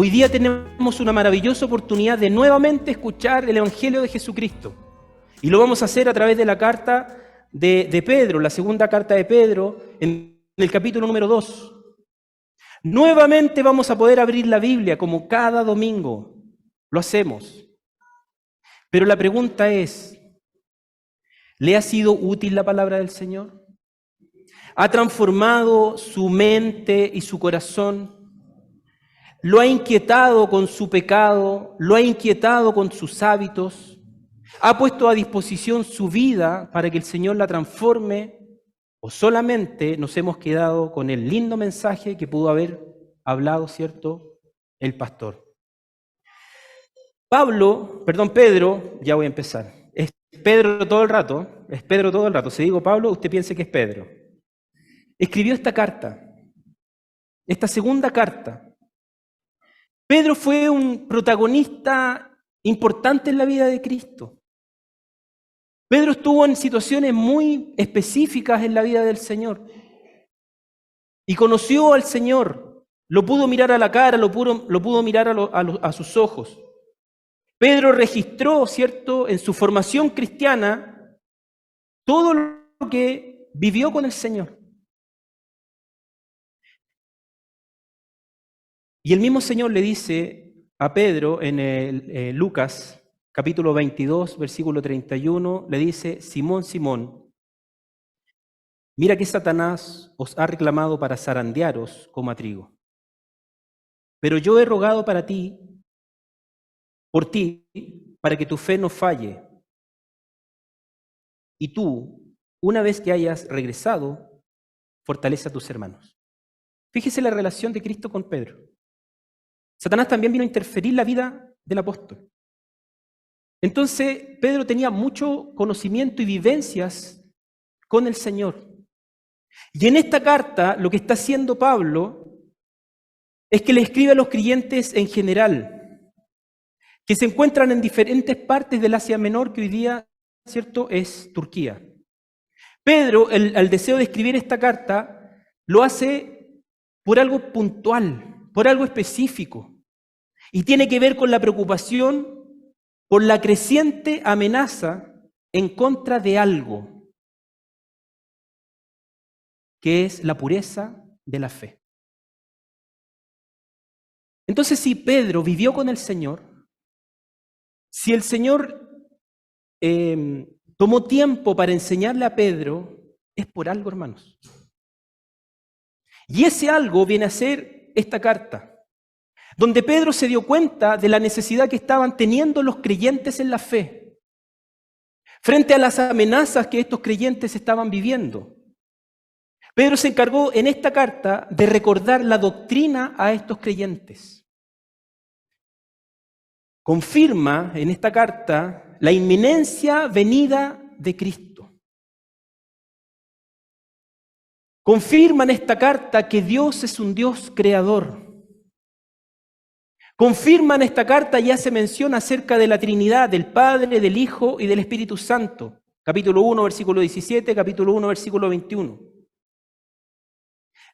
Hoy día tenemos una maravillosa oportunidad de nuevamente escuchar el Evangelio de Jesucristo. Y lo vamos a hacer a través de la carta de Pedro, la segunda carta de Pedro, en el capítulo número 2. Nuevamente vamos a poder abrir la Biblia como cada domingo. Lo hacemos. Pero la pregunta es, ¿le ha sido útil la palabra del Señor? ¿Ha transformado su mente y su corazón? ¿Lo ha inquietado con su pecado? ¿Lo ha inquietado con sus hábitos? ¿Ha puesto a disposición su vida para que el Señor la transforme? ¿O solamente nos hemos quedado con el lindo mensaje que pudo haber hablado, ¿cierto?, el pastor? Pedro, ya voy a empezar. Es Pedro todo el rato. Si digo Pablo, usted piense que es Pedro. Escribió esta carta, esta segunda carta. Pedro fue un protagonista importante en la vida de Cristo. Pedro estuvo en situaciones muy específicas en la vida del Señor y conoció al Señor, lo pudo mirar a la cara, lo pudo mirar a sus ojos. Pedro registró, ¿cierto?, en su formación cristiana todo lo que vivió con el Señor. Y el mismo Señor le dice a Pedro en Lucas capítulo 22, versículo 31, le dice: Simón, Simón, mira que Satanás os ha reclamado para zarandearos como a trigo. Pero yo he rogado por ti, para que tu fe no falle. Y tú, una vez que hayas regresado, fortalece a tus hermanos. Fíjese la relación de Cristo con Pedro. Satanás también vino a interferir la vida del apóstol. Entonces, Pedro tenía mucho conocimiento y vivencias con el Señor. Y en esta carta, lo que está haciendo Pablo es que le escribe a los creyentes en general, que se encuentran en diferentes partes del Asia Menor, que hoy día, ¿cierto?, es Turquía. Pedro, el deseo de escribir esta carta, lo hace por algo puntual, por algo específico, y tiene que ver con la preocupación por la creciente amenaza en contra de algo, que es la pureza de la fe. Entonces, si Pedro vivió con el Señor, si el Señor tomó tiempo para enseñarle a Pedro, es por algo, hermanos. Y ese algo viene a ser esta carta, donde Pedro se dio cuenta de la necesidad que estaban teniendo los creyentes en la fe, frente a las amenazas que estos creyentes estaban viviendo. Pedro se encargó en esta carta de recordar la doctrina a estos creyentes. Confirma en esta carta la inminencia venida de Cristo. Confirma en esta carta que Dios es un Dios creador. Confirma en esta carta, ya se menciona acerca de la Trinidad, del Padre, del Hijo y del Espíritu Santo. Capítulo 1, versículo 17, capítulo 1, versículo 21.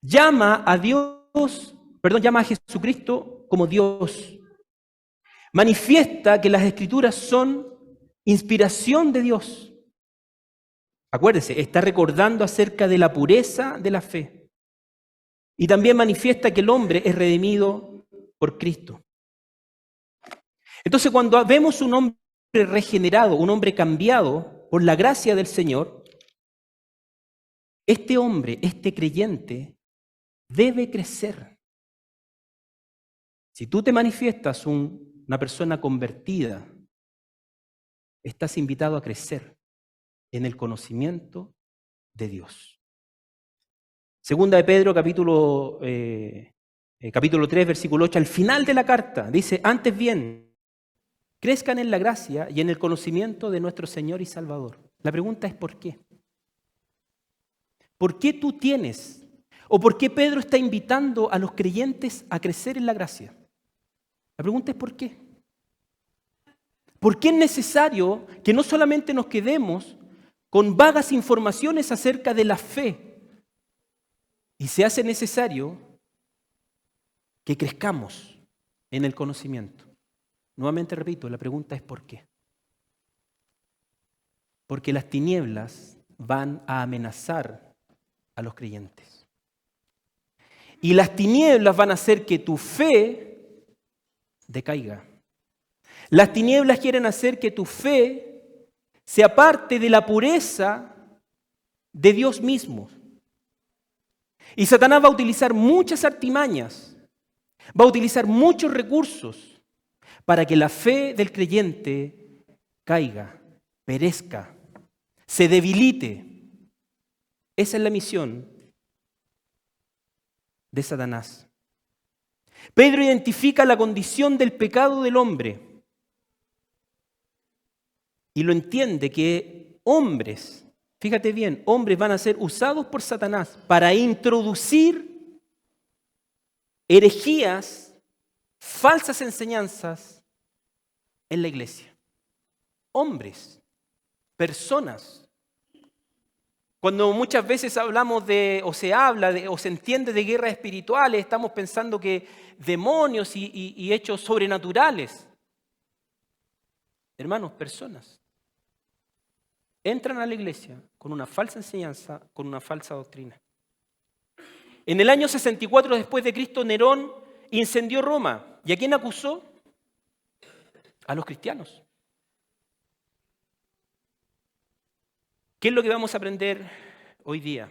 Llama a Jesucristo como Dios. Manifiesta que las Escrituras son inspiración de Dios. Acuérdese, está recordando acerca de la pureza de la fe. Y también manifiesta que el hombre es redimido por Cristo. Entonces, cuando vemos un hombre regenerado, un hombre cambiado por la gracia del Señor, este hombre, este creyente, debe crecer. Si tú te manifiestas una persona convertida, estás invitado a crecer en el conocimiento de Dios. Segunda de Pedro, capítulo 3, versículo 8, al final de la carta, dice: antes bien, crezcan en la gracia y en el conocimiento de nuestro Señor y Salvador. La pregunta es ¿por qué? ¿Por qué tú tienes? ¿O por qué Pedro está invitando a los creyentes a crecer en la gracia? La pregunta es ¿por qué? ¿Por qué es necesario que no solamente nos quedemos con vagas informaciones acerca de la fe? Y se hace necesario que crezcamos en el conocimiento. Nuevamente repito, la pregunta es ¿por qué? Porque las tinieblas van a amenazar a los creyentes. Y las tinieblas van a hacer que tu fe decaiga. Las tinieblas quieren hacer que tu fe se aparte de la pureza de Dios mismo. Y Satanás va a utilizar muchas artimañas, va a utilizar muchos recursos para que la fe del creyente caiga, perezca, se debilite. Esa es la misión de Satanás. Pedro identifica la condición del pecado del hombre y lo entiende que hombres, fíjate bien, hombres van a ser usados por Satanás para introducir herejías, falsas enseñanzas en la iglesia. Hombres, personas. Cuando muchas veces hablamos de, o se habla de, o se entiende de guerras espirituales, estamos pensando que demonios y hechos sobrenaturales. Hermanos, personas entran a la iglesia con una falsa enseñanza, con una falsa doctrina. En el año 64 después de Cristo, Nerón incendió Roma. ¿Y a quién acusó? A los cristianos. ¿Qué es lo que vamos a aprender hoy día?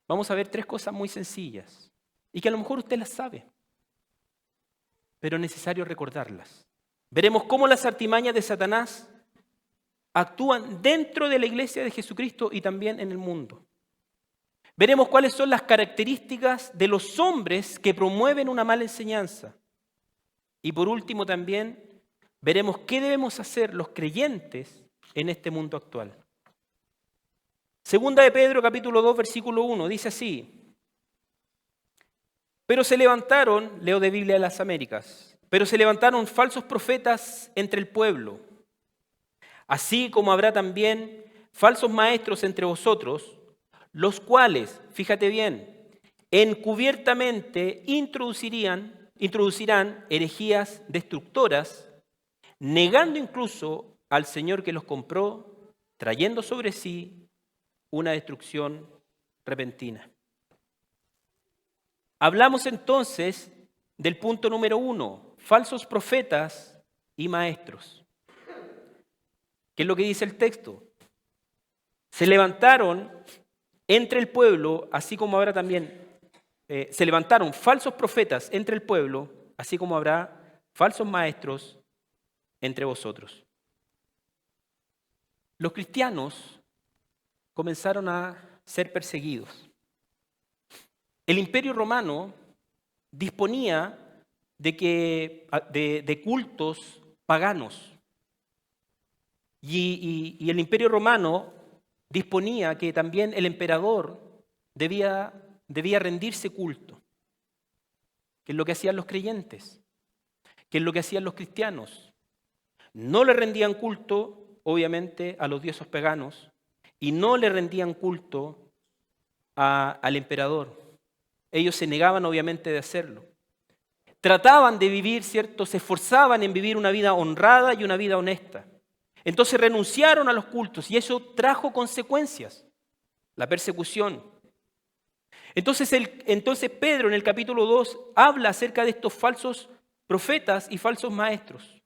Vamos a ver 3 cosas muy sencillas y que a lo mejor usted las sabe, pero es necesario recordarlas. Veremos cómo las artimañas de Satanás actúan dentro de la iglesia de Jesucristo y también en el mundo. Veremos cuáles son las características de los hombres que promueven una mala enseñanza. Y por último también veremos qué debemos hacer los creyentes en este mundo actual. Segunda de Pedro, capítulo 2, versículo 1, dice así: pero se levantaron, leo de Biblia de las Américas, pero se levantaron falsos profetas entre el pueblo, así como habrá también falsos maestros entre vosotros, los cuales, fíjate bien, encubiertamente introducirán herejías destructoras, negando incluso al Señor que los compró, trayendo sobre sí una destrucción repentina. Hablamos entonces del punto número 1, falsos profetas y maestros. ¿Qué es lo que dice el texto? Se levantaron entre el pueblo, así como habrá también, se levantaron falsos profetas entre el pueblo, así como habrá falsos maestros entre vosotros. Los cristianos comenzaron a ser perseguidos. El Imperio Romano disponía de cultos paganos. Y el Imperio Romano disponía que también el emperador debía rendirse culto. ¿Qué es lo que hacían los creyentes? ¿Qué es lo que hacían los cristianos? No le rendían culto, obviamente, a los dioses paganos y no le rendían culto al emperador. Ellos se negaban, obviamente, de hacerlo. Trataban de vivir, ¿cierto? Se esforzaban en vivir una vida honrada y una vida honesta. Entonces renunciaron a los cultos y eso trajo consecuencias, la persecución. Entonces Pedro en el capítulo 2 habla acerca de estos falsos profetas y falsos maestros.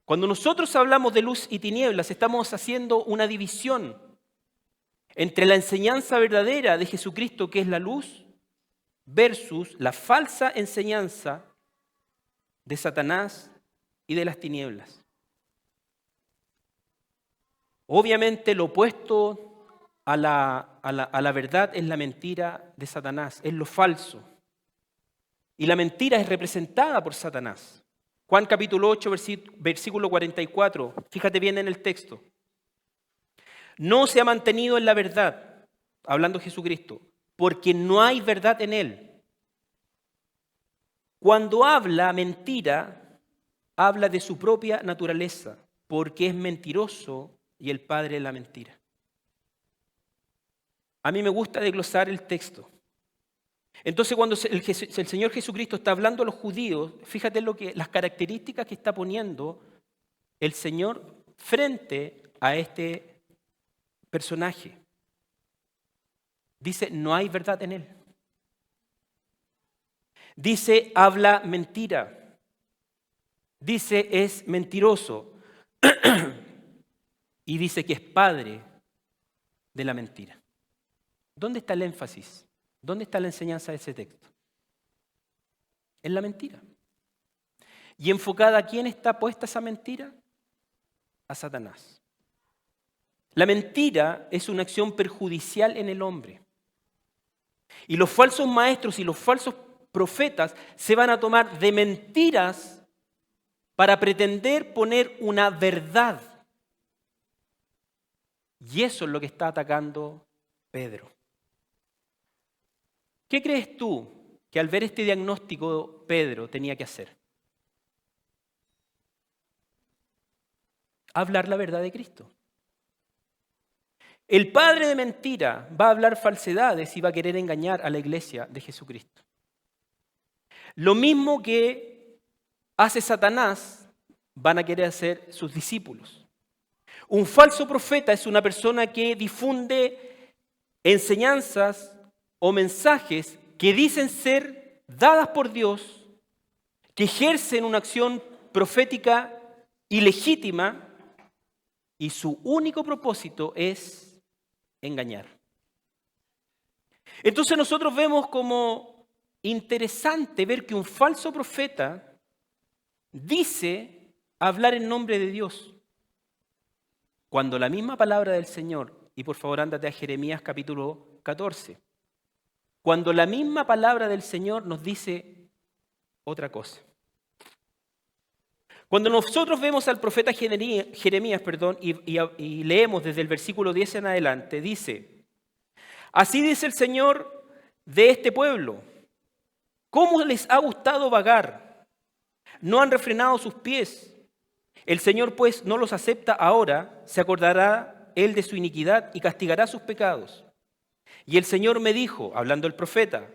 Cuando nosotros hablamos de luz y tinieblas, estamos haciendo una división entre la enseñanza verdadera de Jesucristo, que es la luz, versus la falsa enseñanza de Satanás y de las tinieblas. Obviamente lo opuesto a la verdad es la mentira de Satanás, es lo falso. Y la mentira es representada por Satanás. Juan capítulo 8, versículo 44, fíjate bien en el texto. No se ha mantenido en la verdad, hablando Jesucristo, porque no hay verdad en él. Cuando habla mentira, habla de su propia naturaleza, porque es mentiroso y el padre de la mentira. A mí me gusta desglosar el texto. Entonces, cuando el Señor Jesucristo está hablando a los judíos, fíjate las características que está poniendo el Señor frente a este personaje. Dice, no hay verdad en él. Dice, habla mentira. Dice, es mentiroso. Y dice que es padre de la mentira. ¿Dónde está el énfasis? ¿Dónde está la enseñanza de ese texto? En la mentira. ¿Y enfocada a quién está puesta esa mentira? A Satanás. La mentira es una acción perjudicial en el hombre. Y los falsos maestros y los falsos profetas se van a tomar de mentiras para pretender poner una verdad. Y eso es lo que está atacando Pedro. ¿Qué crees tú que al ver este diagnóstico Pedro tenía que hacer? Hablar la verdad de Cristo. El padre de mentira va a hablar falsedades y va a querer engañar a la iglesia de Jesucristo. Lo mismo que hace Satanás, van a querer hacer sus discípulos. Un falso profeta es una persona que difunde enseñanzas o mensajes que dicen ser dadas por Dios, que ejercen una acción profética ilegítima y su único propósito es engañar. Entonces nosotros vemos como interesante ver que un falso profeta dice hablar en nombre de Dios, cuando la misma palabra del Señor, y por favor ándate a Jeremías capítulo 14, cuando la misma palabra del Señor nos dice otra cosa. Cuando nosotros vemos al profeta Jeremías, y leemos desde el versículo 10 en adelante, dice, así dice el Señor de este pueblo, ¿cómo les ha gustado vagar? No han refrenado sus pies. El Señor pues no los acepta ahora, se acordará Él de su iniquidad y castigará sus pecados. Y el Señor me dijo, hablando el profeta,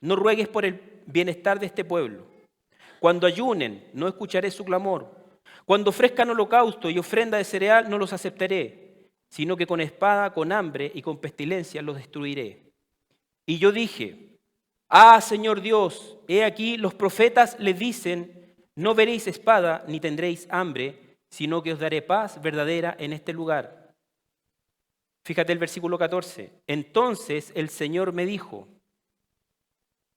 no ruegues por el bienestar de este pueblo. Cuando ayunen, no escucharé su clamor. Cuando ofrezcan holocausto y ofrenda de cereal, no los aceptaré, sino que con espada, con hambre y con pestilencia los destruiré. Y yo dije, Señor Dios, he aquí los profetas les dicen, no veréis espada ni tendréis hambre, sino que os daré paz verdadera en este lugar. Fíjate el versículo 14. Entonces el Señor me dijo,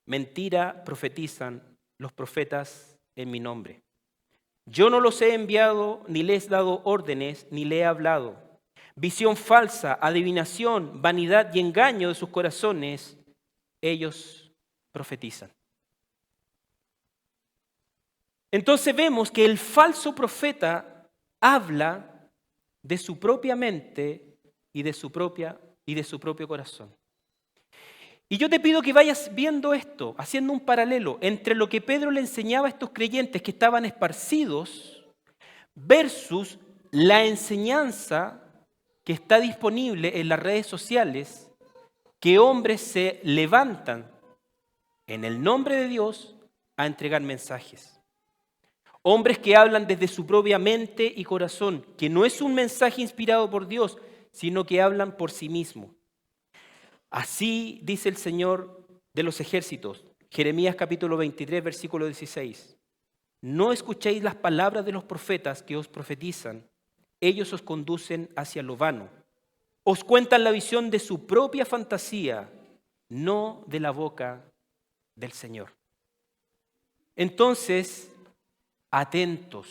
mentira profetizan los profetas en mi nombre. Yo no los he enviado, ni les he dado órdenes, ni le he hablado. Visión falsa, adivinación, vanidad y engaño de sus corazones, ellos profetizan. Entonces vemos que el falso profeta habla de su propia mente y de su propio corazón. Y yo te pido que vayas viendo esto, haciendo un paralelo entre lo que Pedro le enseñaba a estos creyentes que estaban esparcidos versus la enseñanza que está disponible en las redes sociales, que hombres se levantan en el nombre de Dios a entregar mensajes. Hombres que hablan desde su propia mente y corazón, que no es un mensaje inspirado por Dios, sino que hablan por sí mismos. Así dice el Señor de los ejércitos, Jeremías capítulo 23, versículo 16. No escuchéis las palabras de los profetas que os profetizan, ellos os conducen hacia lo vano. Os cuentan la visión de su propia fantasía, no de la boca del Señor. Entonces, atento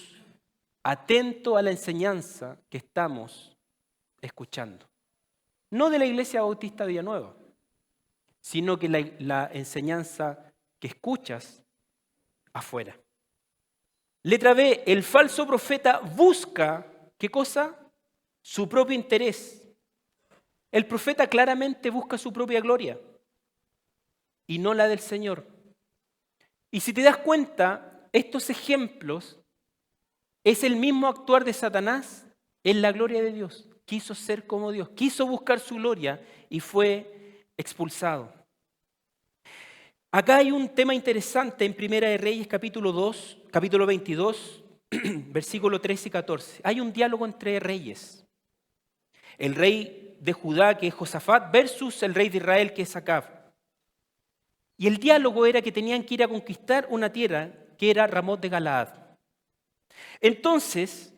a la enseñanza que estamos escuchando. No de la Iglesia Bautista Villanueva, sino que la enseñanza que escuchas afuera. Letra B, el falso profeta busca, ¿qué cosa? Su propio interés. El profeta claramente busca su propia gloria y no la del Señor. Y si te das cuenta, estos ejemplos es el mismo actuar de Satanás en la gloria de Dios. Quiso ser como Dios, quiso buscar su gloria y fue expulsado. Acá hay un tema interesante en Primera de Reyes, capítulo 22, versículo 13 y 14. Hay un diálogo entre reyes. El rey de Judá, que es Josafat, versus el rey de Israel, que es Acab. Y el diálogo era que tenían que ir a conquistar una tierra que era Ramot de Galaad. Entonces,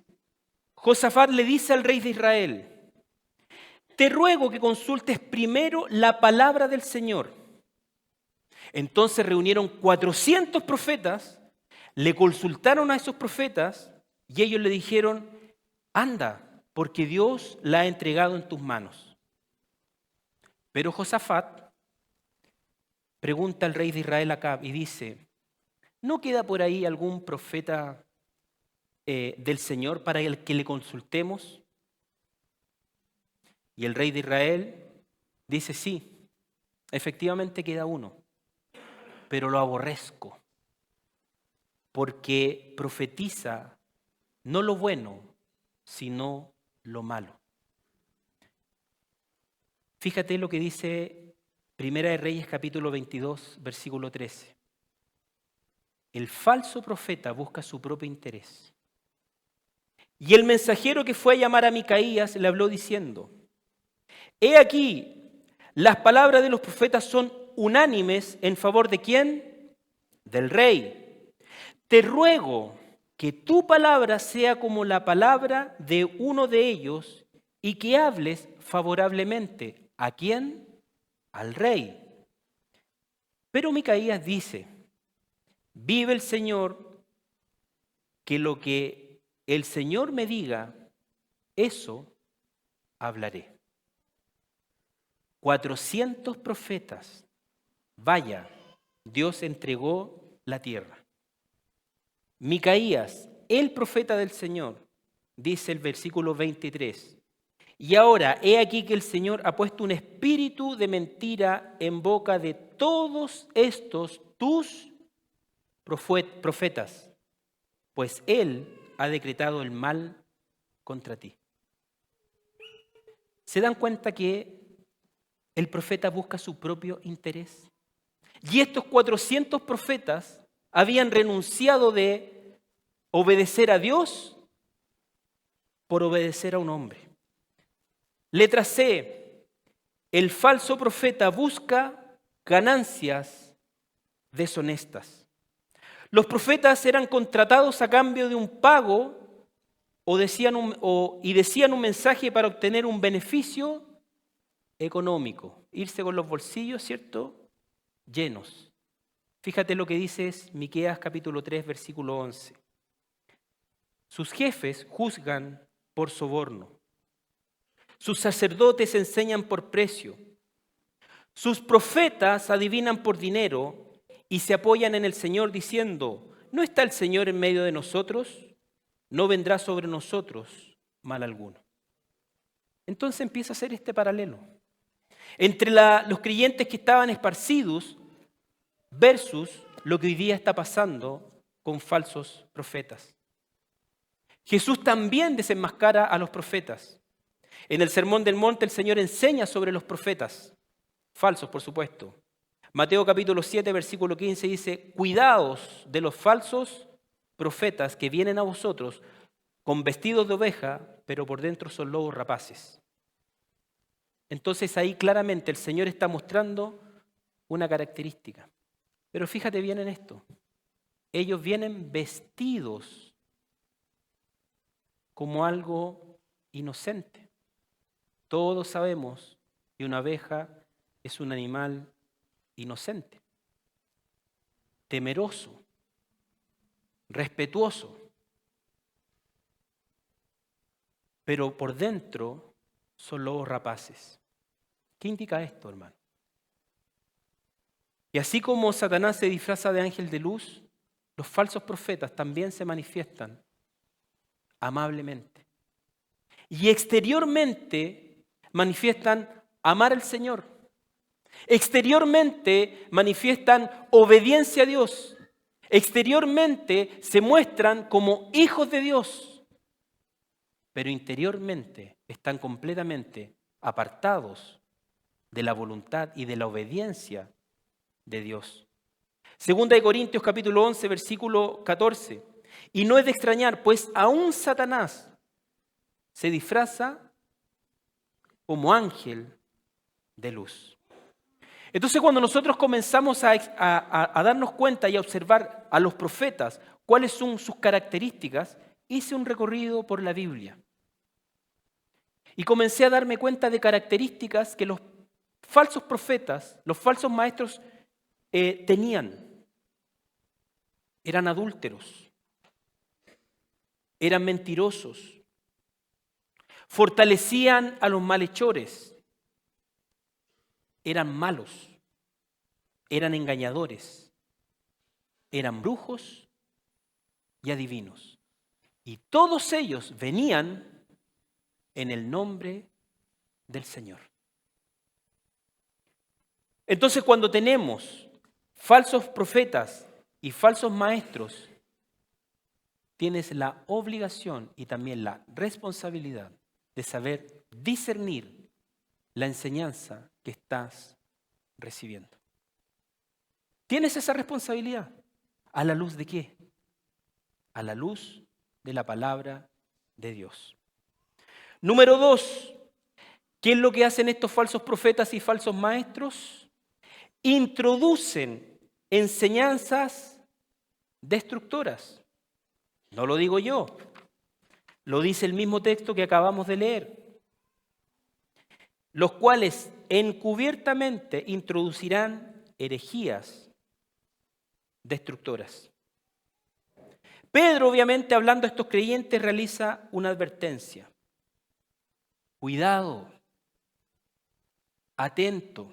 Josafat le dice al rey de Israel: te ruego que consultes primero la palabra del Señor. Entonces reunieron 400 profetas, le consultaron a esos profetas y ellos le dijeron: anda, porque Dios la ha entregado en tus manos. Pero Josafat pregunta al rey de Israel Acab y dice: ¿no queda por ahí algún profeta del Señor para el que le consultemos? Y el rey de Israel dice: sí, efectivamente queda uno, pero lo aborrezco, porque profetiza no lo bueno, sino lo malo. Fíjate lo que dice Primera de Reyes, capítulo 22, versículo 13. El falso profeta busca su propio interés. Y el mensajero que fue a llamar a Micaías le habló diciendo: he aquí, las palabras de los profetas son unánimes en favor de ¿quién? Del rey. Te ruego que tu palabra sea como la palabra de uno de ellos y que hables favorablemente. ¿A quién? Al rey. Pero Micaías dice: vive el Señor, que lo que el Señor me diga, eso hablaré. 400 profetas. Vaya, Dios entregó la tierra. Micaías, el profeta del Señor, dice el versículo 23. Y ahora, he aquí que el Señor ha puesto un espíritu de mentira en boca de todos estos tus profetas, pues Él ha decretado el mal contra ti. ¿Se dan cuenta que el profeta busca su propio interés? Y estos 400 profetas habían renunciado de obedecer a Dios por obedecer a un hombre. Letra C. El falso profeta busca ganancias deshonestas. Los profetas eran contratados a cambio de un pago y decían un mensaje para obtener un beneficio económico, irse con los bolsillos, ¿cierto?, llenos. Fíjate lo que dice Miqueas capítulo 3, versículo 11. Sus jefes juzgan por soborno. Sus sacerdotes enseñan por precio. Sus profetas adivinan por dinero y se apoyan en el Señor diciendo: ¿no está el Señor en medio de nosotros? No vendrá sobre nosotros mal alguno. Entonces empieza a hacer este paralelo entre los creyentes que estaban esparcidos versus lo que hoy día está pasando con falsos profetas. Jesús también desenmascara a los profetas. En el Sermón del Monte el Señor enseña sobre los profetas, falsos por supuesto. Mateo capítulo 7, versículo 15 dice: cuidaos de los falsos profetas que vienen a vosotros con vestidos de oveja, pero por dentro son lobos rapaces. Entonces ahí claramente el Señor está mostrando una característica. Pero fíjate bien en esto. Ellos vienen vestidos como algo inocente. Todos sabemos que una oveja es un animal inocente, temeroso, respetuoso. Pero por dentro son lobos rapaces. ¿Qué indica esto, hermano? Y así como Satanás se disfraza de ángel de luz, los falsos profetas también se manifiestan amablemente. Y exteriormente manifiestan amar al Señor. Exteriormente manifiestan obediencia a Dios. Exteriormente se muestran como hijos de Dios. Pero interiormente están completamente apartados de la voluntad y de la obediencia de Dios. Segunda de Corintios capítulo 11, versículo 14. Y no es de extrañar, pues aún Satanás se disfraza como ángel de luz. Entonces, cuando nosotros comenzamos a darnos cuenta y a observar a los profetas, cuáles son sus características, hice un recorrido por la Biblia. Y comencé a darme cuenta de características que los falsos profetas, los falsos maestros tenían. Eran adúlteros, eran mentirosos, fortalecían a los malhechores, eran malos, eran engañadores, eran brujos y adivinos. Y todos ellos venían en el nombre del Señor. Entonces, cuando tenemos falsos profetas y falsos maestros, tienes la obligación y también la responsabilidad de saber discernir la enseñanza que estás recibiendo. ¿Tienes esa responsabilidad? ¿A la luz de qué? A la luz de la palabra de Dios. Número 2, ¿qué es lo que hacen estos falsos profetas y falsos maestros? Introducen enseñanzas destructoras. No lo digo yo, lo dice el mismo texto que acabamos de leer. Los cuales encubiertamente introducirán herejías destructoras. Pedro, obviamente, hablando a estos creyentes, realiza una advertencia. Cuidado, atento,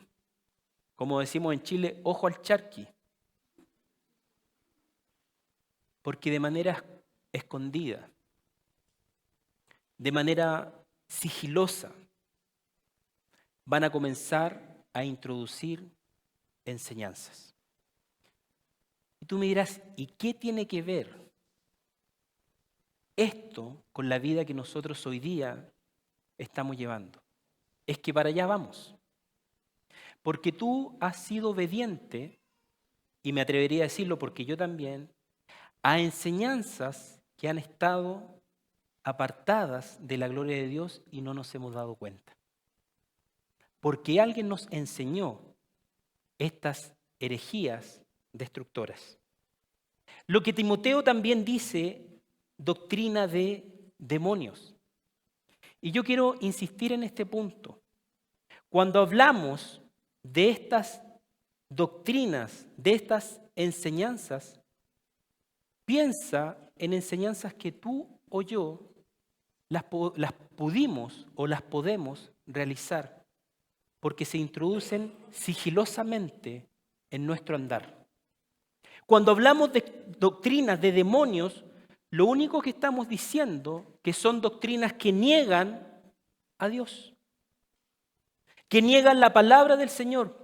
como decimos en Chile, ojo al charqui. Porque de manera escondida, de manera sigilosa, van a comenzar a introducir enseñanzas. Y tú me dirás, ¿y qué tiene que ver esto con la vida que nosotros hoy día estamos llevando? Es que para allá vamos. Porque tú has sido obediente, y me atrevería a decirlo porque yo también, a enseñanzas que han estado apartadas de la gloria de Dios y no nos hemos dado cuenta. Porque alguien nos enseñó estas herejías destructoras. Lo que Timoteo también dice, doctrina de demonios. Y yo quiero insistir en este punto. Cuando hablamos de estas doctrinas, de estas enseñanzas, piensa en enseñanzas que tú o yo las pudimos o las podemos realizar porque se introducen sigilosamente en nuestro andar. Cuando hablamos de doctrinas de demonios, lo único que estamos diciendo que son doctrinas que niegan a Dios, que niegan la palabra del Señor.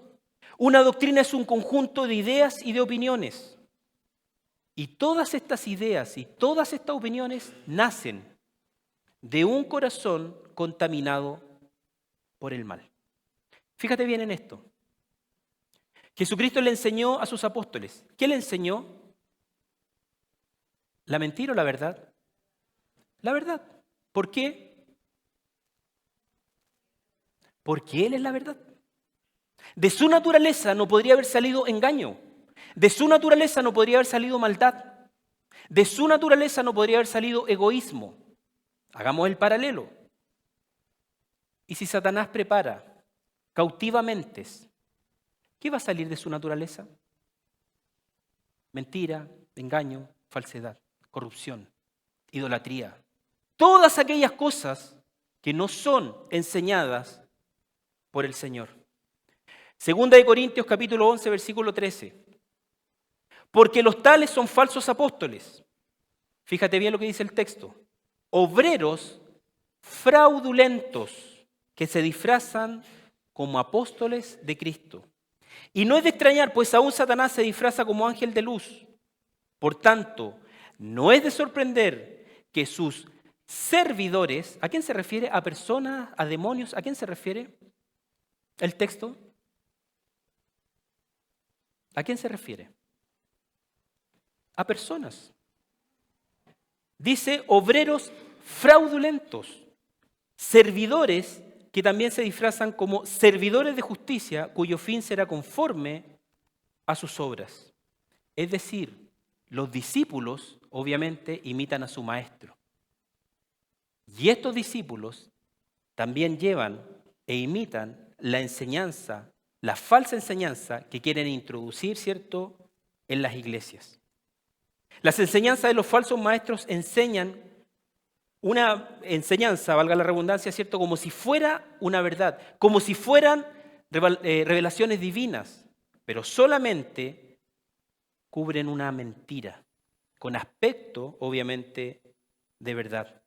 Una doctrina es un conjunto de ideas y de opiniones. Y todas estas ideas y todas estas opiniones nacen de un corazón contaminado por el mal. Fíjate bien en esto. Jesucristo le enseñó a sus apóstoles. ¿Qué le enseñó? ¿La mentira o la verdad? La verdad. ¿Por qué? Porque Él es la verdad. De su naturaleza no podría haber salido engaño. De su naturaleza no podría haber salido maldad. De su naturaleza no podría haber salido egoísmo. Hagamos el paralelo. Y si Satanás prepara cautiva mentes, ¿qué va a salir de su naturaleza? Mentira, engaño, falsedad, corrupción, idolatría. Todas aquellas cosas que no son enseñadas por el Señor. Segunda de Corintios capítulo 11, versículo 13. Porque los tales son falsos apóstoles. Fíjate bien lo que dice el texto. Obreros fraudulentos que se disfrazan como apóstoles de Cristo. Y no es de extrañar, pues aún Satanás se disfraza como ángel de luz. Por tanto, no es de sorprender que sus servidores, ¿a quién se refiere? ¿A personas? ¿A demonios? ¿A quién se refiere el texto? ¿A quién se refiere? a personas. Dice obreros fraudulentos, servidores que también se disfrazan como servidores de justicia, cuyo fin será conforme a sus obras. Es decir, los discípulos obviamente imitan a su maestro. Y estos discípulos también llevan e imitan la enseñanza, la falsa enseñanza que quieren introducir, ¿cierto?, en las iglesias. Las enseñanzas de los falsos maestros enseñan una enseñanza, valga la redundancia, ¿cierto?, como si fuera una verdad, como si fueran revelaciones divinas, pero solamente cubren una mentira, con aspecto, obviamente, de verdad.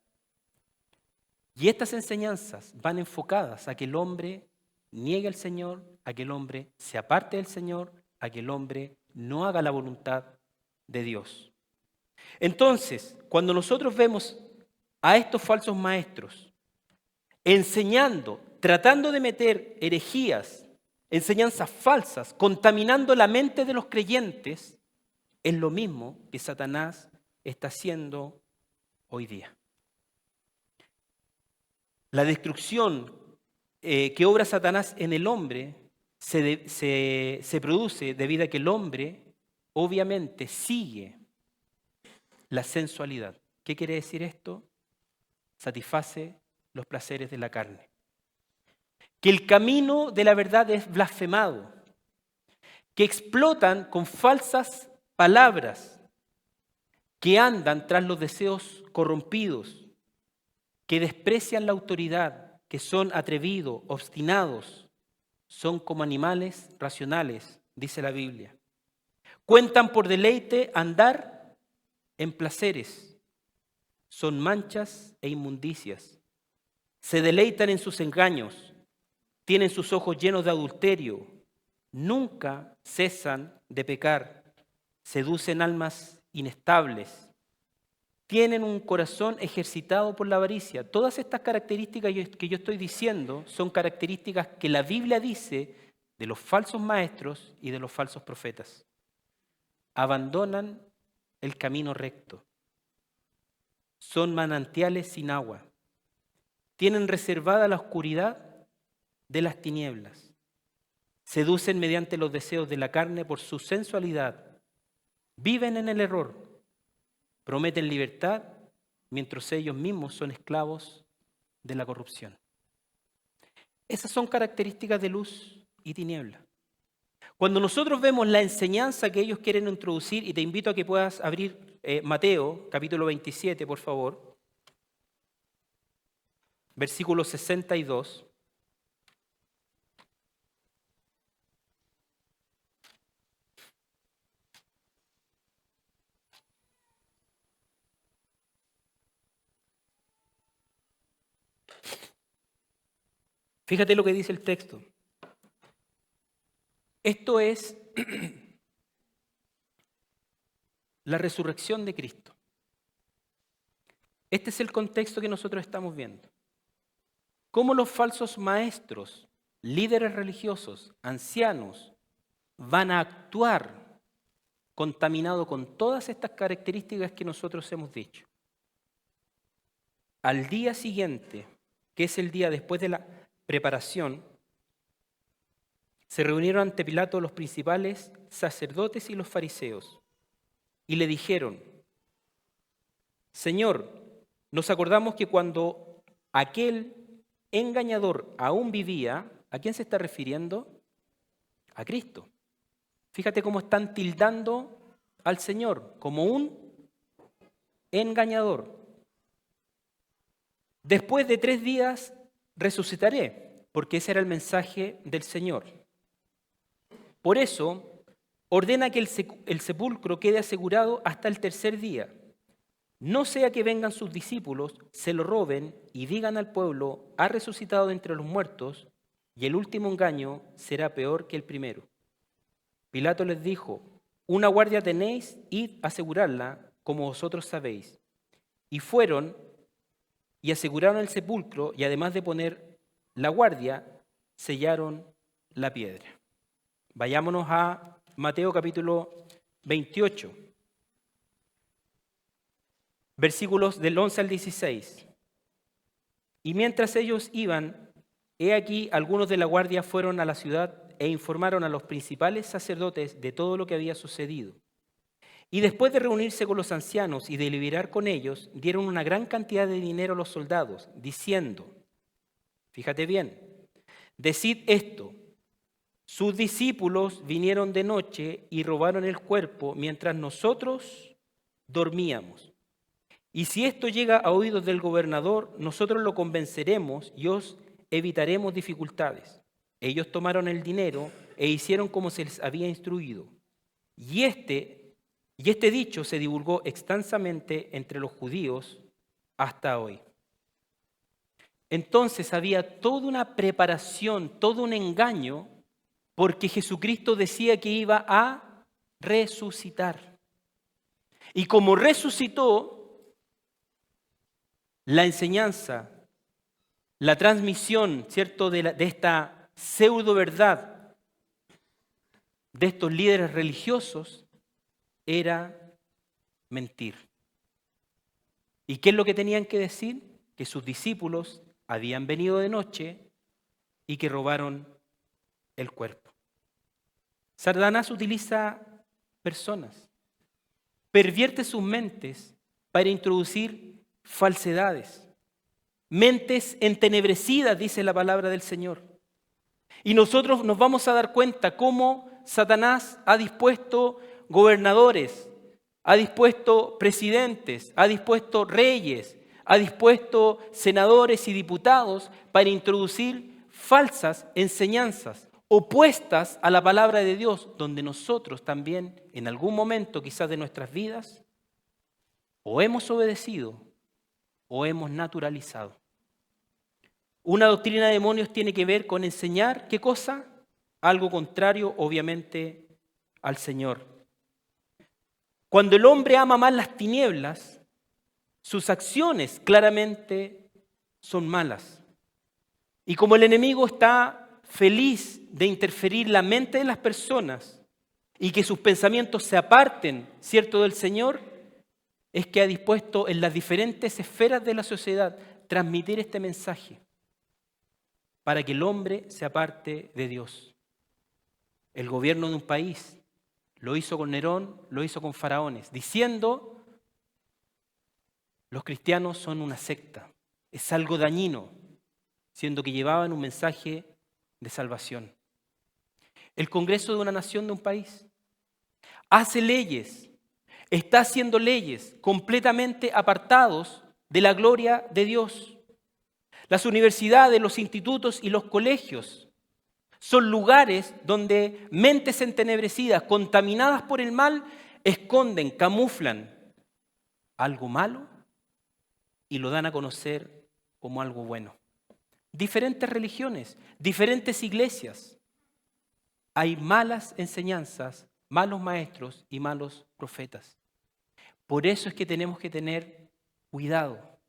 Y estas enseñanzas van enfocadas a que el hombre niegue al Señor, a que el hombre se aparte del Señor, a que el hombre no haga la voluntad de Dios. Entonces, cuando nosotros vemos a estos falsos maestros enseñando, tratando de meter herejías, enseñanzas falsas, contaminando la mente de los creyentes, es lo mismo que Satanás está haciendo hoy día. La destrucción que obra Satanás en el hombre se produce debido a que el hombre obviamente sigue la sensualidad. ¿Qué quiere decir esto? Satisface los placeres de la carne. Que el camino de la verdad es blasfemado. Que explotan con falsas palabras. Que andan tras los deseos corrompidos. Que desprecian la autoridad, que son atrevidos, obstinados, son como animales racionales, dice la Biblia. Cuentan por deleite andar en placeres, son manchas e inmundicias. Se deleitan en sus engaños, tienen sus ojos llenos de adulterio, nunca cesan de pecar, seducen almas inestables. Tienen un corazón ejercitado por la avaricia. Todas estas características que yo estoy diciendo son características que la Biblia dice de los falsos maestros y de los falsos profetas. Abandonan el camino recto. Son manantiales sin agua. Tienen reservada la oscuridad de las tinieblas. Seducen mediante los deseos de la carne por su sensualidad. Viven en el error. Prometen libertad mientras ellos mismos son esclavos de la corrupción. Esas son características de luz y tiniebla. Cuando nosotros vemos la enseñanza que ellos quieren introducir, y te invito a que puedas abrir Mateo, capítulo 27, por favor, versículo 62. Fíjate lo que dice el texto. Esto es la resurrección de Cristo. Este es el contexto que nosotros estamos viendo. Cómo los falsos maestros, líderes religiosos, ancianos, van a actuar contaminados con todas estas características que nosotros hemos dicho. Al día siguiente, que es el día después de la preparación, se reunieron ante Pilato los principales sacerdotes y los fariseos y le dijeron: Señor, nos acordamos que cuando aquel engañador aún vivía, ¿a quién se está refiriendo? A Cristo. Fíjate cómo están tildando al Señor como un engañador. Después de 3 días resucitaré, porque ese era el mensaje del Señor. Por eso, ordena que el sepulcro quede asegurado hasta el 3er día. No sea que vengan sus discípulos, se lo roben y digan al pueblo: ha resucitado de entre los muertos, y el último engaño será peor que el primero. Pilato les dijo: una guardia tenéis, id a asegurarla, como vosotros sabéis. Y fueron y aseguraron el sepulcro, y además de poner la guardia, sellaron la piedra. Vayámonos a Mateo capítulo 28. Versículos del 11 al 16. Y mientras ellos iban, he aquí algunos de la guardia fueron a la ciudad e informaron a los principales sacerdotes de todo lo que había sucedido. Y después de reunirse con los ancianos y deliberar con ellos, dieron una gran cantidad de dinero a los soldados, diciendo, fíjate bien, decid esto, sus discípulos vinieron de noche y robaron el cuerpo mientras nosotros dormíamos. Y si esto llega a oídos del gobernador, nosotros lo convenceremos y os evitaremos dificultades. Ellos tomaron el dinero e hicieron como se les había instruido. Y este dicho se divulgó extensamente entre los judíos hasta hoy. Entonces había toda una preparación, todo un engaño, porque Jesucristo decía que iba a resucitar. Y como resucitó, la enseñanza, la transmisión, ¿cierto?, de esta pseudo verdad de estos líderes religiosos era mentir. ¿Y qué es lo que tenían que decir? Que sus discípulos habían venido de noche y que robaron el cuerpo. Satanás utiliza personas, pervierte sus mentes para introducir falsedades, mentes entenebrecidas, dice la palabra del Señor. Y nosotros nos vamos a dar cuenta cómo Satanás ha dispuesto gobernadores, ha dispuesto presidentes, ha dispuesto reyes, ha dispuesto senadores y diputados para introducir falsas enseñanzas opuestas a la palabra de Dios, donde nosotros también en algún momento quizás de nuestras vidas o hemos obedecido o hemos naturalizado. Una doctrina de demonios tiene que ver con enseñar, ¿qué cosa? Algo contrario, obviamente, al Señor. Cuando el hombre ama más las tinieblas, sus acciones claramente son malas. Y como el enemigo está feliz de interferir la mente de las personas y que sus pensamientos se aparten, ¿cierto?, del Señor, es que ha dispuesto en las diferentes esferas de la sociedad transmitir este mensaje para que el hombre se aparte de Dios. El gobierno de un país lo hizo con Nerón, lo hizo con faraones, diciendo: los cristianos son una secta, es algo dañino, siendo que llevaban un mensaje de salvación. El Congreso de una nación, de un país, hace leyes, está haciendo leyes completamente apartados de la gloria de Dios. Las universidades, los institutos y los colegios son lugares donde mentes entenebrecidas, contaminadas por el mal, esconden, camuflan algo malo y lo dan a conocer como algo bueno. Diferentes religiones, diferentes iglesias. Hay malas enseñanzas, malos maestros y malos profetas. Por eso es que tenemos que tener cuidado.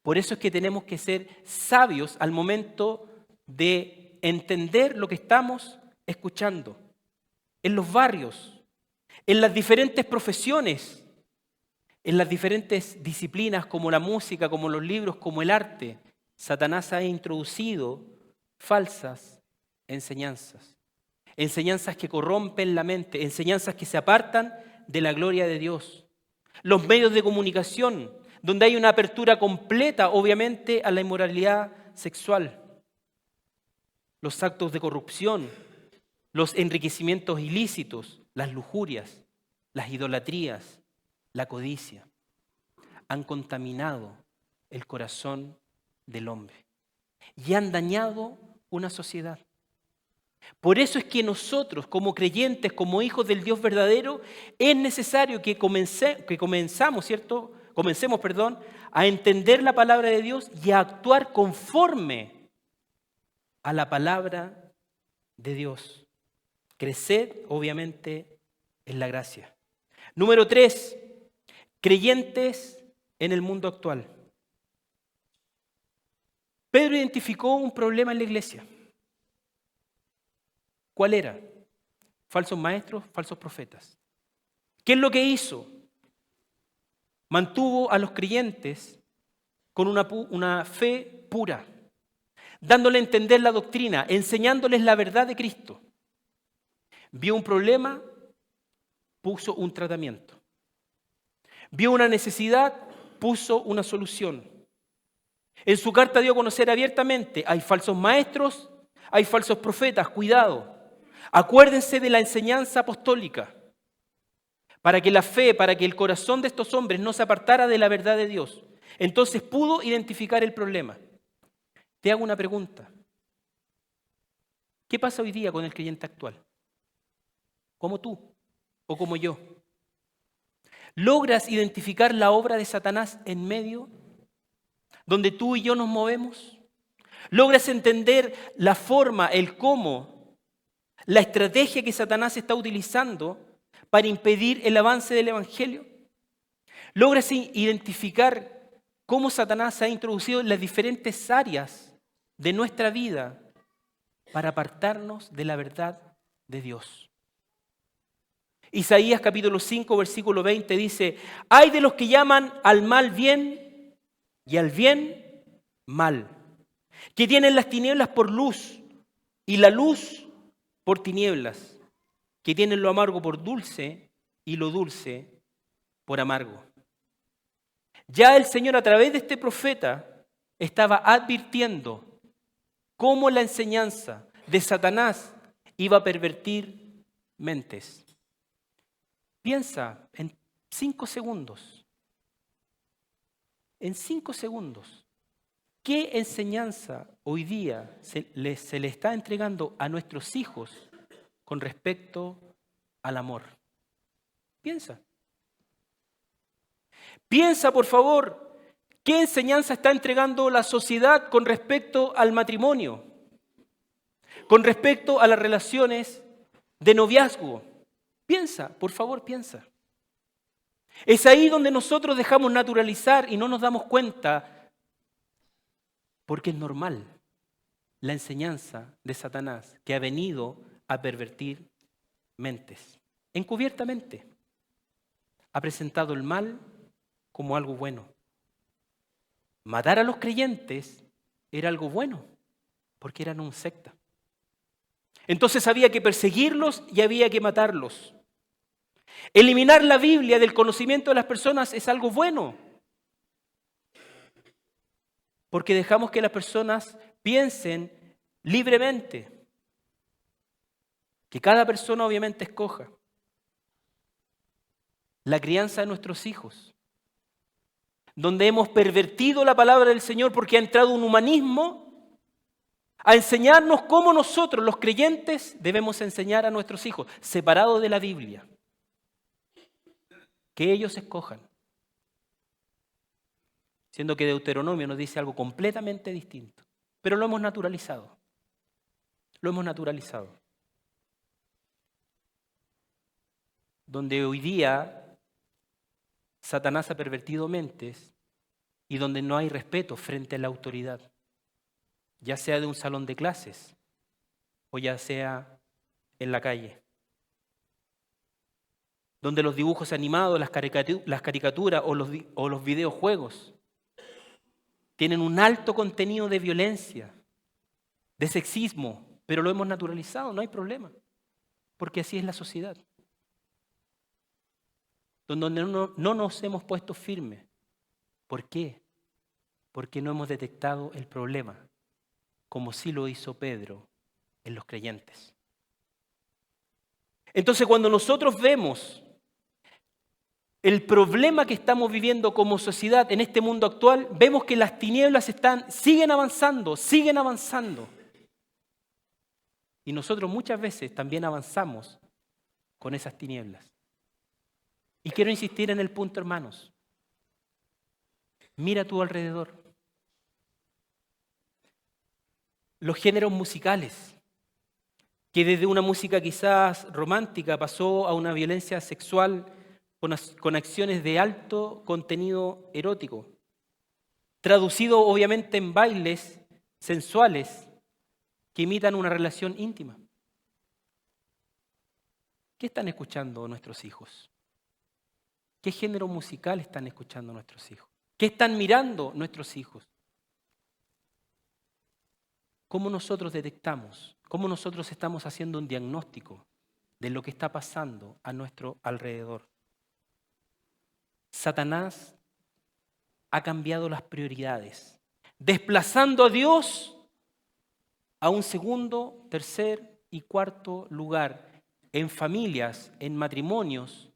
Por eso es que tenemos que ser sabios al momento de entender lo que estamos escuchando. En los barrios, en las diferentes profesiones, en las diferentes disciplinas como la música, como los libros, como el arte, Satanás ha introducido falsas enseñanzas. Enseñanzas que corrompen la mente, enseñanzas que se apartan de la gloria de Dios. Los medios de comunicación, donde hay una apertura completa, obviamente, a la inmoralidad sexual. Los actos de corrupción, los enriquecimientos ilícitos, las lujurias, las idolatrías, la codicia, han contaminado el corazón del hombre y han dañado una sociedad. Por eso es que nosotros, como creyentes, como hijos del Dios verdadero, es necesario que comencemos a entender la palabra de Dios y a actuar conforme a la palabra de Dios. Crecer, obviamente, en la gracia. Número 3, creyentes en el mundo actual. Pedro identificó un problema en la iglesia. ¿Cuál era? Falsos maestros, falsos profetas. ¿Qué es lo que hizo? mantuvo a los creyentes con una fe pura, dándole a entender la doctrina, enseñándoles la verdad de Cristo. Vio un problema, puso un tratamiento. Vio una necesidad, puso una solución. En su carta dio a conocer abiertamente, hay falsos maestros, hay falsos profetas, cuidado. Acuérdense de la enseñanza apostólica, para que la fe, para que el corazón de estos hombres no se apartara de la verdad de Dios. Entonces pudo identificar el problema. Te hago una pregunta. ¿Qué pasa hoy día con el creyente actual? ¿Como tú o como yo? ¿Logras identificar la obra de Satanás en medio donde tú y yo nos movemos? ¿Logras entender la forma, el cómo, la estrategia que Satanás está utilizando para impedir el avance del Evangelio? ¿Logras identificar cómo Satanás se ha introducido en las diferentes áreas de nuestra vida para apartarnos de la verdad de Dios? Isaías capítulo 5, versículo 20 dice: hay de los que llaman al mal bien y al bien mal, que tienen las tinieblas por luz y la luz por tinieblas, que tienen lo amargo por dulce y lo dulce por amargo. Ya el Señor a través de este profeta estaba advirtiendo cómo la enseñanza de Satanás iba a pervertir mentes. Piensa en 5 segundos. En 5 segundos. ¿Qué enseñanza hoy día se le está entregando a nuestros hijos con respecto al amor? Piensa. Piensa, por favor, ¿qué enseñanza está entregando la sociedad con respecto al matrimonio? Con respecto a las relaciones de noviazgo. Piensa, por favor, piensa. Es ahí donde nosotros dejamos naturalizar y no nos damos cuenta, porque es normal la enseñanza de Satanás que ha venido a pervertir mentes. Encubiertamente ha presentado el mal como algo bueno. Matar a los creyentes era algo bueno, porque eran una secta. Entonces había que perseguirlos y había que matarlos. Eliminar la Biblia del conocimiento de las personas es algo bueno, porque dejamos que las personas piensen libremente, que cada persona obviamente escoja la crianza de nuestros hijos, donde hemos pervertido la palabra del Señor porque ha entrado un humanismo a enseñarnos cómo nosotros, los creyentes, debemos enseñar a nuestros hijos, separados de la Biblia. Que ellos escojan. Siendo que Deuteronomio nos dice algo completamente distinto. Pero lo hemos naturalizado. Lo hemos naturalizado. Donde hoy día Satanás ha pervertido mentes y donde no hay respeto frente a la autoridad. Ya sea de un salón de clases o ya sea en la calle. Donde los dibujos animados, las caricaturas o los videojuegos tienen un alto contenido de violencia, de sexismo, pero lo hemos naturalizado, no hay problema, porque así es la sociedad. Donde no nos hemos puesto firmes. ¿Por qué? Porque no hemos detectado el problema, como sí lo hizo Pedro en los creyentes. Entonces, cuando nosotros vemos el problema que estamos viviendo como sociedad en este mundo actual, vemos que las tinieblas siguen avanzando. Y nosotros muchas veces también avanzamos con esas tinieblas. Y quiero insistir en el punto, hermanos. Mira a tu alrededor. Los géneros musicales, que desde una música quizás romántica pasó a una violencia sexual con acciones de alto contenido erótico, traducido obviamente en bailes sensuales que imitan una relación íntima. ¿Qué están escuchando nuestros hijos? ¿Qué género musical están escuchando nuestros hijos? ¿Qué están mirando nuestros hijos? ¿Cómo nosotros detectamos? ¿Cómo nosotros estamos haciendo un diagnóstico de lo que está pasando a nuestro alrededor? Satanás ha cambiado las prioridades, desplazando a Dios a un segundo, tercer y cuarto lugar en familias, en matrimonios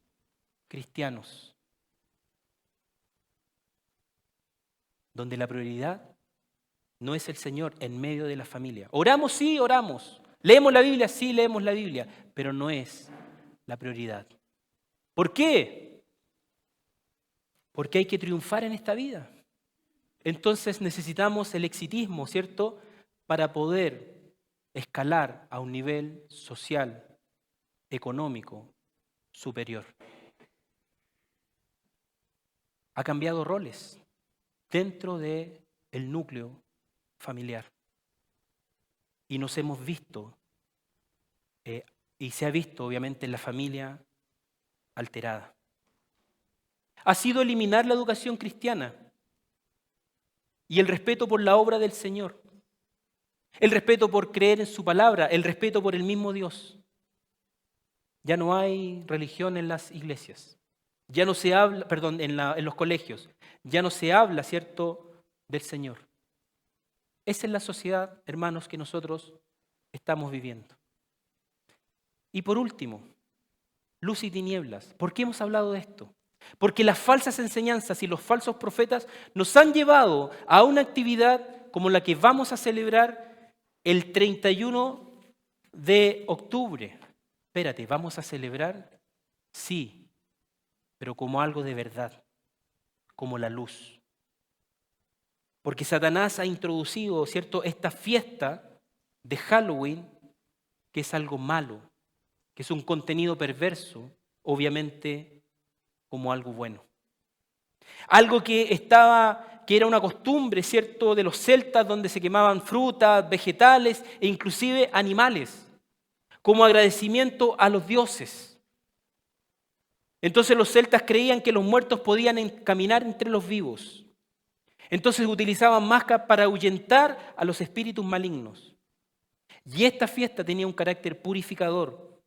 cristianos, donde la prioridad no es el Señor en medio de la familia. Oramos, sí, oramos. Leemos la Biblia, sí, leemos la Biblia, pero no es la prioridad. ¿Por qué? Porque hay que triunfar en esta vida. Entonces necesitamos el exitismo, ¿cierto?, para poder escalar a un nivel social, económico, superior. Ha cambiado roles dentro del núcleo familiar. Y nos hemos visto, y se ha visto obviamente en la familia alterada. Ha sido eliminar la educación cristiana y el respeto por la obra del Señor, el respeto por creer en su palabra, el respeto por el mismo Dios. Ya no hay religión en las iglesias, ya no se habla, perdón, en los colegios, ya no se habla, ¿cierto?, del Señor. Esa es la sociedad, hermanos, que nosotros estamos viviendo. Y por último, luz y tinieblas. ¿Por qué hemos hablado de esto? Porque las falsas enseñanzas y los falsos profetas nos han llevado a una actividad como la que vamos a celebrar el 31 de octubre. Espérate, ¿vamos a celebrar? Sí, pero como algo de verdad, como la luz. Porque Satanás ha introducido, ¿cierto?, esta fiesta de Halloween, que es algo malo, que es un contenido perverso, obviamente como algo bueno. Algo que era una costumbre, ¿cierto?, de los celtas, donde se quemaban frutas, vegetales e inclusive animales, como agradecimiento a los dioses. Entonces los celtas creían que los muertos podían caminar entre los vivos. Entonces utilizaban máscaras para ahuyentar a los espíritus malignos. Y esta fiesta tenía un carácter purificador.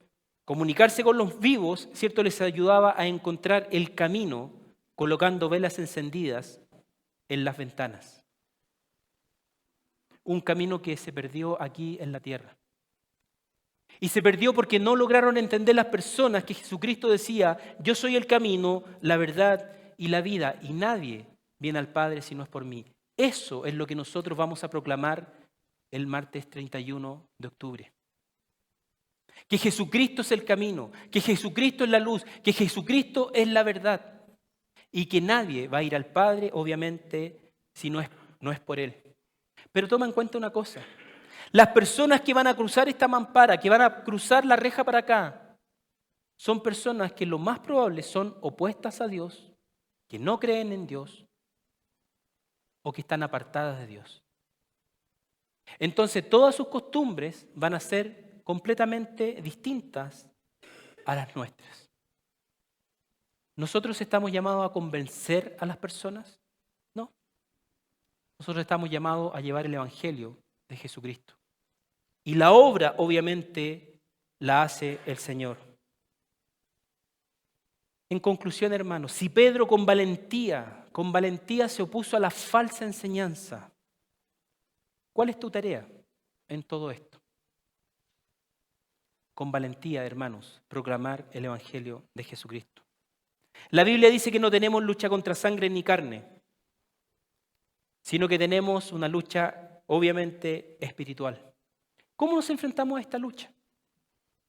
Comunicarse con los vivos, ¿cierto?, les ayudaba a encontrar el camino colocando velas encendidas en las ventanas. Un camino que se perdió aquí en la tierra. Y se perdió porque no lograron entender las personas que Jesucristo decía: yo soy el camino, la verdad y la vida, y nadie viene al Padre si no es por mí. Eso es lo que nosotros vamos a proclamar el martes 31 de octubre. Que Jesucristo es el camino, que Jesucristo es la luz, que Jesucristo es la verdad. Y que nadie va a ir al Padre, obviamente, si no es por Él. Pero toma en cuenta una cosa. Las personas que van a cruzar esta mampara, que van a cruzar la reja para acá, son personas que lo más probable son opuestas a Dios, que no creen en Dios o que están apartadas de Dios. Entonces todas sus costumbres van a ser completamente distintas a las nuestras. ¿Nosotros estamos llamados a convencer a las personas? No. Nosotros estamos llamados a llevar el Evangelio de Jesucristo. Y la obra, obviamente, la hace el Señor. En conclusión, hermanos, si Pedro con valentía se opuso a la falsa enseñanza, ¿cuál es tu tarea en todo esto? Con valentía, hermanos, proclamar el Evangelio de Jesucristo. La Biblia dice que no tenemos lucha contra sangre ni carne, sino que tenemos una lucha, obviamente, espiritual. ¿Cómo nos enfrentamos a esta lucha?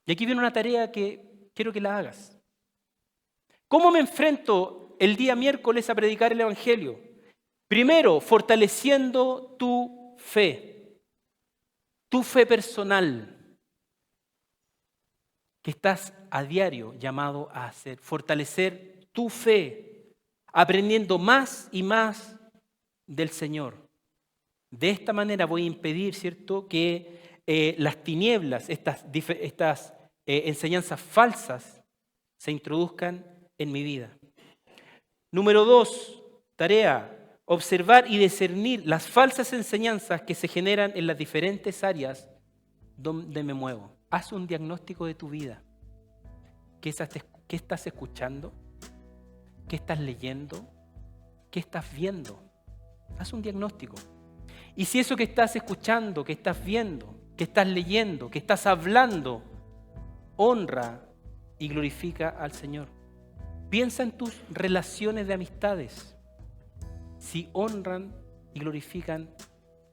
Y aquí viene una tarea que quiero que la hagas. ¿Cómo me enfrento el día miércoles a predicar el Evangelio? Primero, fortaleciendo tu fe personal, que estás a diario llamado a hacer. Fortalecer tu fe, aprendiendo más y más del Señor. De esta manera voy a impedir, ¿cierto?, que las tinieblas, estas enseñanzas falsas, se introduzcan en mi vida. Número 2, tarea, observar y discernir las falsas enseñanzas que se generan en las diferentes áreas donde me muevo. Haz un diagnóstico de tu vida. ¿Qué estás escuchando? ¿Qué estás leyendo? ¿Qué estás viendo? Haz un diagnóstico. Y si eso que estás escuchando, que estás viendo, que estás leyendo, que estás hablando, honra y glorifica al Señor. Piensa en tus relaciones de amistades, si honran y glorifican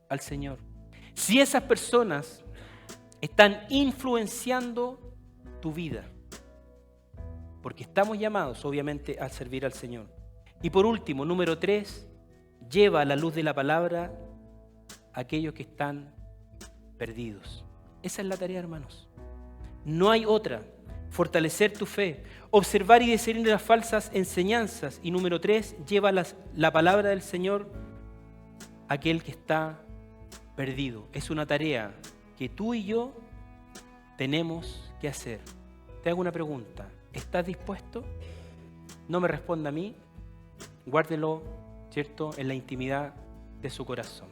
al Señor. Si esas personas están influenciando tu vida, porque estamos llamados obviamente a servir al Señor. Y por último, número 3, lleva a la luz de la palabra a aquellos que están perdidos. Esa es la tarea, hermanos. No hay otra. Fortalecer tu fe, observar y discernir las falsas enseñanzas. Y número 3, lleva la palabra del Señor a aquel que está perdido. Es una tarea que tú y yo tenemos que hacer. Te hago una pregunta. ¿Estás dispuesto? No me responda a mí. Guárdelo, ¿cierto?, en la intimidad de su corazón.